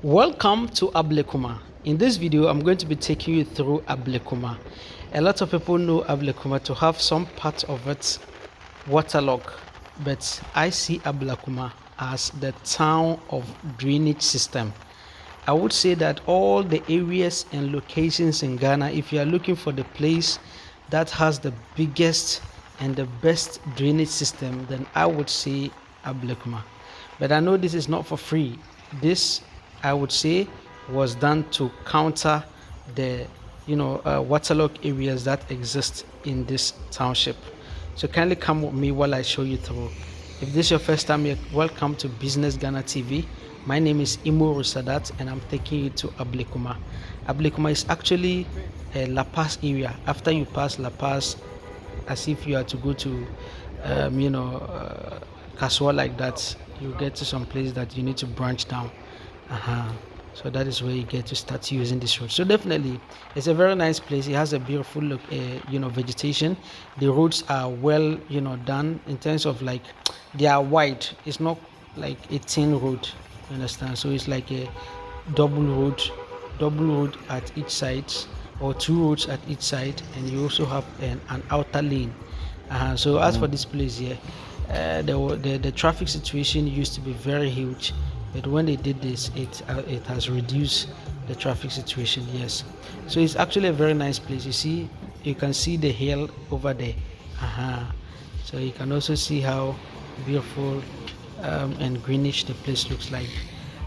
Welcome to Ablekuma. In this video, I'm going to be taking you through Ablekuma. A lot of people know Ablekuma to have some part of it waterlogged, but I see Ablekuma as the town of drainage system. I would say that all the areas and locations in Ghana, if you are looking for the place that has the biggest and the best drainage system, then I would say Ablekuma. But I know this is not for free. This, I would say, was done to counter the waterlogged areas that exist in this township. So kindly come with me while I show you through. If this is your first time here, welcome to Business Ghana TV. My name is Imo Rusadat and I'm taking you to Ablekuma. Ablekuma is actually a La Paz area. After you pass La Paz, as if you are to go to Kaswa like that, you get to some place that you need to branch down. So that is where you get to start using this road. So definitely it's a very nice place. It has a beautiful look, vegetation. The roads are well done in terms of like they are wide. It's not like a thin road, you understand? So it's like a double road at each side, or two roads at each side, and you also have an outer lane. So as for this place here, the traffic situation used to be very huge, but when they did this, it has reduced the traffic situation. Yes, so it's actually a very nice place. You can see the hill over there. So you can also see how beautiful and greenish the place looks like.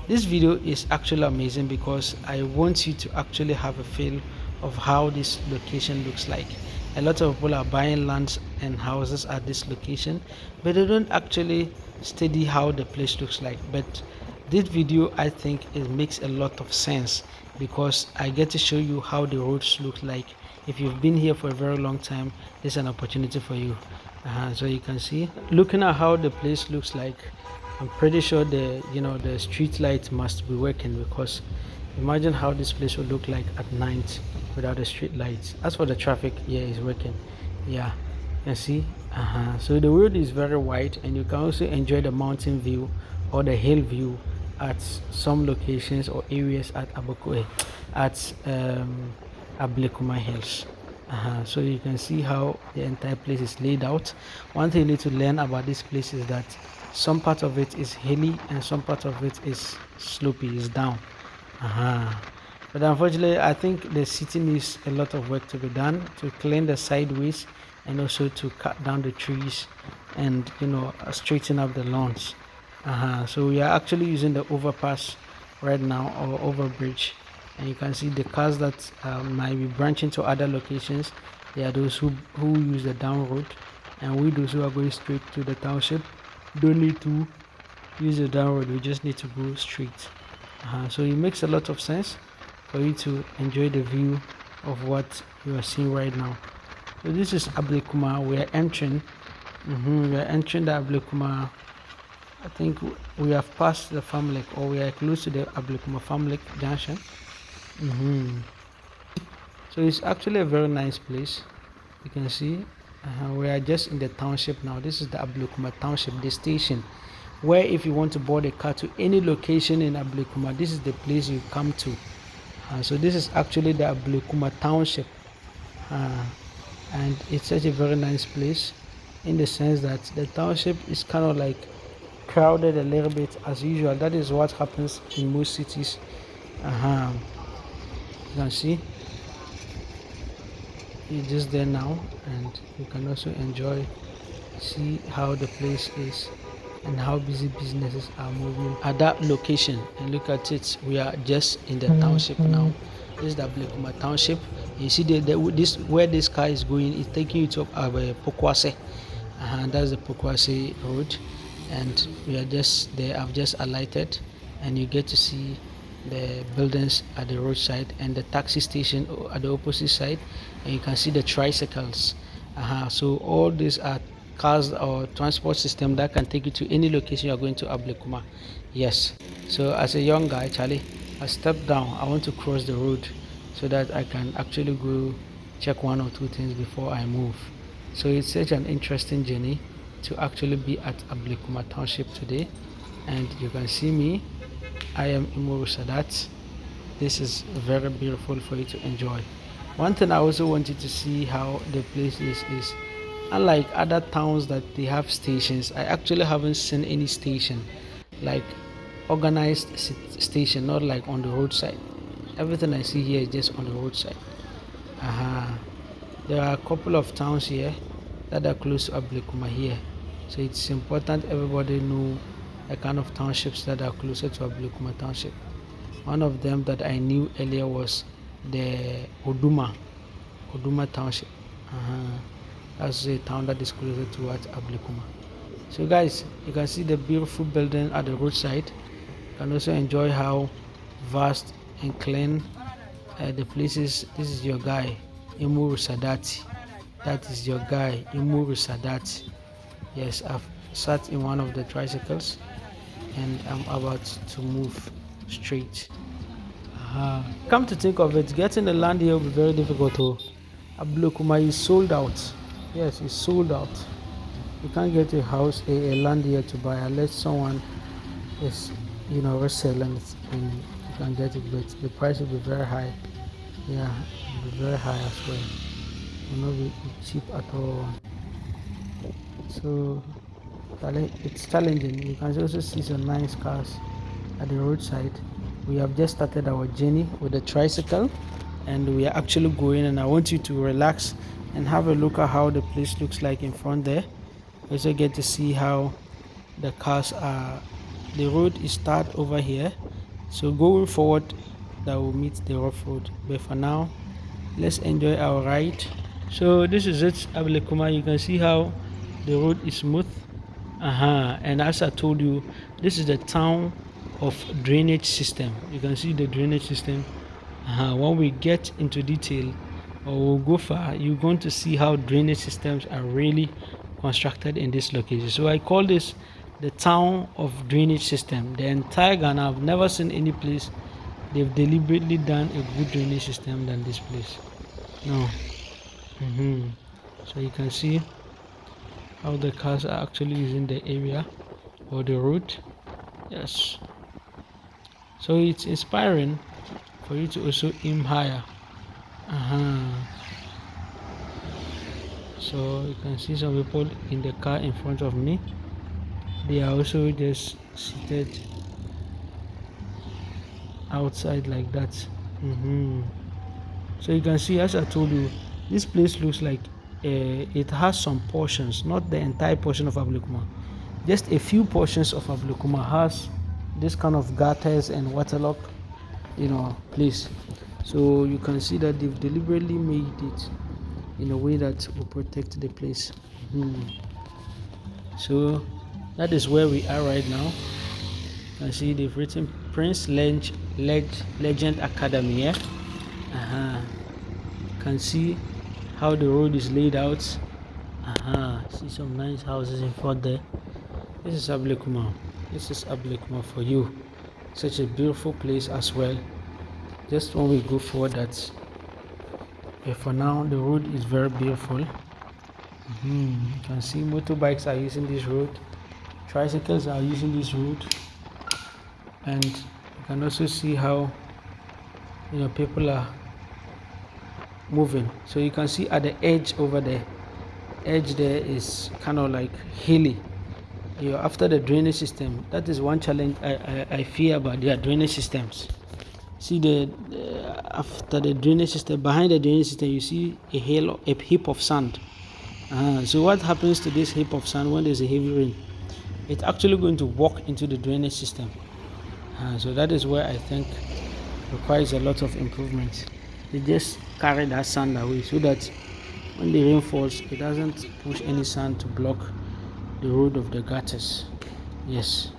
This video is actually amazing because I want you to actually have a feel of how this location looks like. A lot of people are buying lands and houses at this location, but they don't actually study how the place looks like. But this video, I think it makes a lot of sense because I get to show you how the roads look like. If you've been here for a very long time, this is an opportunity for you. So you can see, looking at how the place looks like, I'm pretty sure the street light must be working, because imagine how this place will look like at night without the street lights. As for the traffic, yeah, it's working. Yeah, you can see. So the road is very wide, and you can also enjoy the mountain view or the hill view at some locations or areas at Abokobi, at Ablekuma Hills. So you can see how the entire place is laid out. One thing you need to learn about this place is that some part of it is hilly and some part of it is slopey, is down. But unfortunately, I think the city needs a lot of work to be done to clean the sideways and also to cut down the trees and straighten up the lawns. So we are actually using the overpass right now, or overbridge, and you can see the cars that might be branching to other locations. They are those who use the down road, and we those who are going straight to the township don't need to use the down road. We just need to go straight. So it makes a lot of sense for you to enjoy the view of what you are seeing right now. So this is Ablekuma. We are entering. We are entering the Ablekuma. I think we have passed the farm lake, or we are close to the Ablekuma farm lake junction. So it's actually a very nice place. You can see we are just in the township now. This is the Ablekuma township, the station, where if you want to board a car to any location in Ablekuma, this is the place you come to. So this is actually the Ablekuma township, and it's such a very nice place in the sense that the township is kind of like crowded a little bit as usual. That is what happens in most cities. You can see you're just there now, and you can also see how the place is and how busy businesses are moving at that location. And look at it, we are just in the township now. This is the Ablekuma township. You see this where this car is going, it's taking you to Pokwase, and that's the Pokwase road, and we are just there. I've just alighted, and you get to see the buildings at the roadside and the taxi station at the opposite side, and you can see the tricycles. So all these are cars or transport system that can take you to any location you are going to Ablekuma. Yes, so as a young guy, Charlie, I stepped down. I want to cross the road so that I can actually go check one or two things before I move. So it's such an interesting journey to actually be at Ablekuma township today, and you can see me I am Imoru Sadat. This is very beautiful for you to enjoy. One thing I also want you to see how the place is unlike other towns that they have stations. I actually haven't seen any station like organized station, not like on the roadside. Everything I see here is just on the roadside. There are a couple of towns here that are close to Ablekuma here, so it's important everybody know the kind of townships that are closer to Ablekuma township. One of them that I knew earlier was the Oduma township. That's a town that is closer towards Ablekuma. So guys, you can see the beautiful building at the roadside. You can also enjoy how vast and clean the place is. This is your guy Imuru Sadati. That is your guy Imuru Sadati. Yes, I've sat in one of the tricycles and I'm about to move straight. Come to think of it, getting the land here will be very difficult. Ablekuma is sold out. Yes, it's sold out. You can't get a house, a land here to buy unless someone is, reselling it, and you can get it, but the price will be very high. Yeah, it will be very high as well. It will not be cheap at all. So it's challenging. You can also see some nice cars at the roadside. We have just started our journey with the tricycle and we are actually going, and I want you to relax and have a look at how the place looks like in front there. You also get to see how the cars are. The road is start over here, so going forward that will meet the rough road, but for now let's enjoy our ride. So this is it, Ablekuma. You can see how the road is smooth. And as I told you, this is the town of drainage system. You can see the drainage system. When we get into detail or we'll go far, you're going to see how drainage systems are really constructed in this location. So I call this the town of drainage system. The entire Ghana, I've never seen any place they've deliberately done a good drainage system than this place. No. So you can see how the cars are actually using the area or the road. Yes, so it's inspiring for you to also aim higher. So you can see some people in the car in front of me. They are also just seated outside like that. So you can see, as I told you, this place looks like it has some portions, not the entire portion of Ablekuma. Just a few portions of Ablekuma has this kind of gutters and waterlock, place. So you can see that they've deliberately made it in a way that will protect the place. So that is where we are right now. You can see they've written Prince Legend Academy here. You can see how the road is laid out. See some nice houses in front there. This is Ablekuma. This is Ablekuma for you. Such a beautiful place as well. Just when we go forward, but for now the road is very beautiful. You can see motorbikes are using this road, tricycles are using this road, and you can also see how people are moving. So you can see at the edge over there, is kind of like hilly. After the drainage system, that is one challenge I fear about their drainage systems. See after the drainage system, behind the drainage system, you see a heap of sand. So what happens to this heap of sand when there's a heavy rain? It's actually going to walk into the drainage system. So that is where I think requires a lot of improvement. They just carry that sand away so that when the rain falls, it doesn't push any sand to block the road of the gutters. Yes.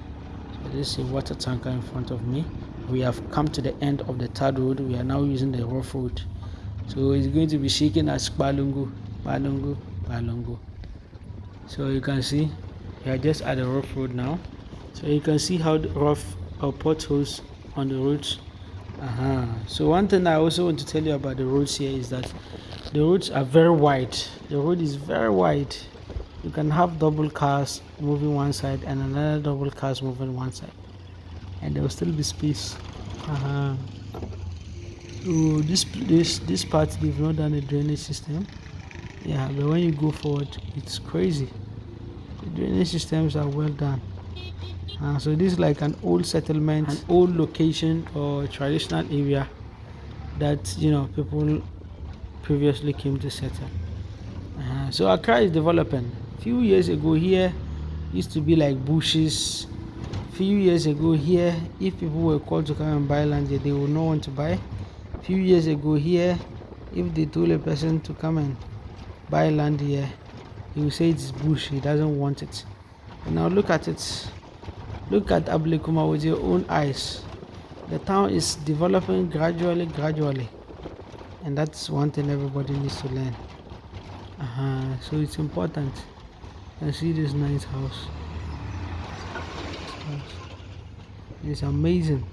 So this is a water tanker in front of me. We have come to the end of the third road. We are now using the rough road. So it's going to be shaking as Balungu. So you can see we are just at the rough road now. So you can see how the rough potholes on the roads. So one thing I also want to tell you about the roads here is that the roads are very wide. The road is very wide. You can have double cars moving one side and another double cars moving one side. and there will still be space. So this part they've not done a drainage system. Yeah, but when you go forward, it's crazy. The drainage systems are well done. So this is like an old settlement, an old location or traditional area that people previously came to settle. So Accra is developing. Few years ago here used to be like bushes. Few years ago here, if people were called to come and buy land here, they would not want to buy. Few years ago here, if they told a person to come and buy land here, he will say it's bush, he doesn't want it. And now look at it. Look at Ablekuma with your own eyes. The town is developing gradually. And that's one thing everybody needs to learn. So it's important. You can see this nice house. It's amazing.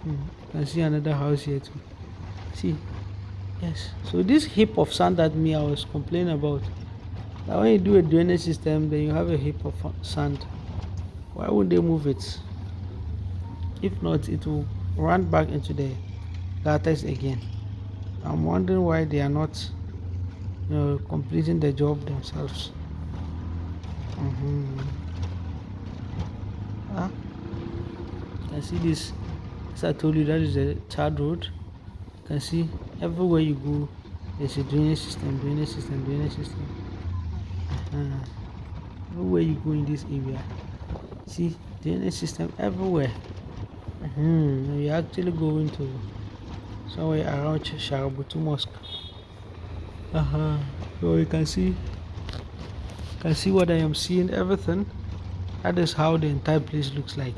You can see another house here too. See, yes. So this heap of sand that I was complaining about. Now when you do a drainage system, then you have a heap of sand. Why would they move it? If not, it will run back into the gutters again. I'm wondering why they are not, completing the job themselves. You can see this. As I told you, that is the third road. You can see everywhere you go, there's a drainage system. Everywhere you go in this area, see drainage system everywhere. You're actually going to somewhere around Sharabutu Mosque. So you can see what I am seeing, everything. That is how the entire place looks like.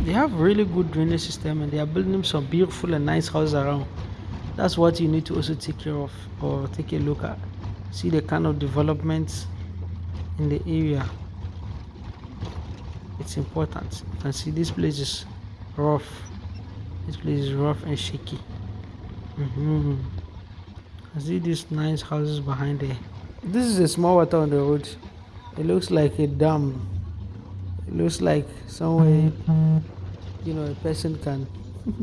They have really good drainage system, and they are building some beautiful and nice houses around. That's what you need to also take care of or take a look at. See the kind of developments in the area. It's important. You can see this place is rough. This place is rough and shaky. I see these nice houses behind there. This is a small water on the road. It looks like a dam. It looks like somewhere a person can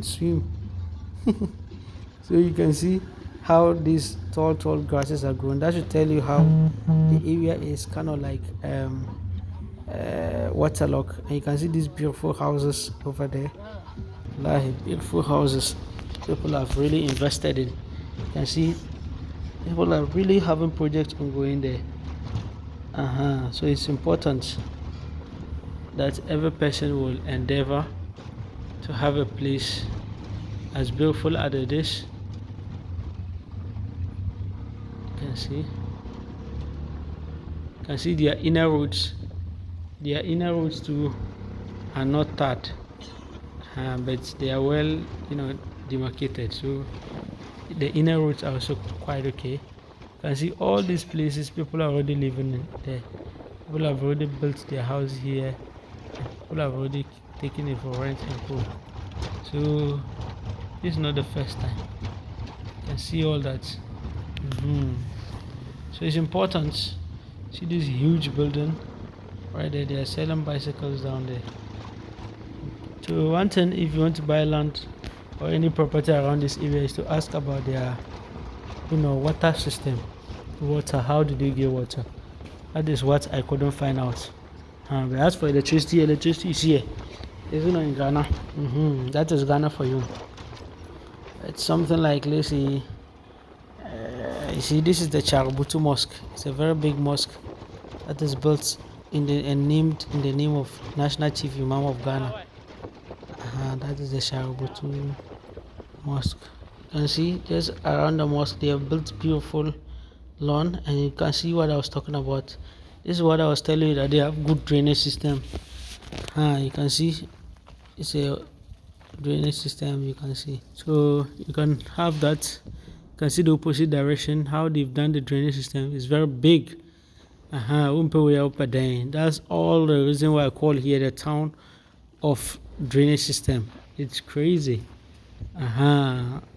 swim. So you can see how these tall grasses are growing. That should tell you how the area is kind of like waterlogged. And you can see these beautiful houses over there. Like beautiful houses people have really invested in. You can see people are really having projects ongoing there. So it's important that every person will endeavor to have a place as beautiful as it is. You can see their inner roads. Their inner roads too are not tarred, but they are well demarcated, so the inner roads are also quite okay. You can see all these places people are already living in there. People have already built their house here. People have already taken it for rent and co. So this is not the first time. You can see all that. So it's important. See this huge building right there. They are selling bicycles down there. So one thing, if you want to buy land or any property around this area, is to ask about their water system. How do they get water? That is what I couldn't find out. But as for electricity is here. It's not in Ghana. That is Ghana for you. It's something like, let's see. You see, this is the Sharabutu Mosque. It's a very big mosque that is built named in the name of National Chief Imam of Ghana. That is the Sharabutu Mosque. You can see just around the mosque they have built beautiful lawn, and you can see what I was talking about. This is what I was telling you, that they have good drainage system. You can see it's a drainage system. You can see, so you can have that. You can see the opposite direction, how they've done the drainage system is very big. That's all the reason why I call here the town of drainage system. It's crazy.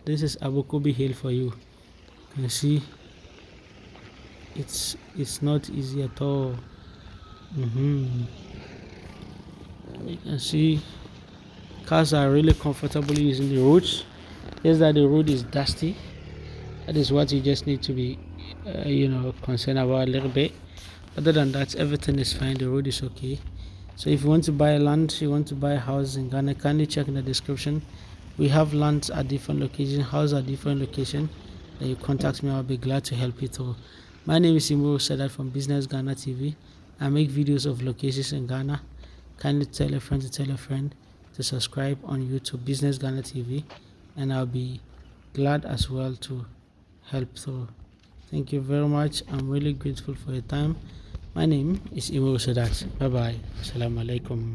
This is Abokobi Hill for you. You can see it's not easy at all. You can see cars are really comfortable using the roads. Just that the road is dusty. That is what you just need to be concerned about a little bit. Other than that, everything is fine. The road is okay. So if you want to buy land, you want to buy a house in Ghana, kindly check in the description. We have lands at different locations, houses at different locations. You contact me, I'll be glad to help you through. My name is Imuru Sadat from Business Ghana TV. I make videos of locations in Ghana. Kindly tell a friend to tell a friend to subscribe on YouTube, Business Ghana TV, and I'll be glad as well to help through. Thank you very much. I'm really grateful for your time. My name is Imuru Sadat. Bye bye. Assalamu alaikum.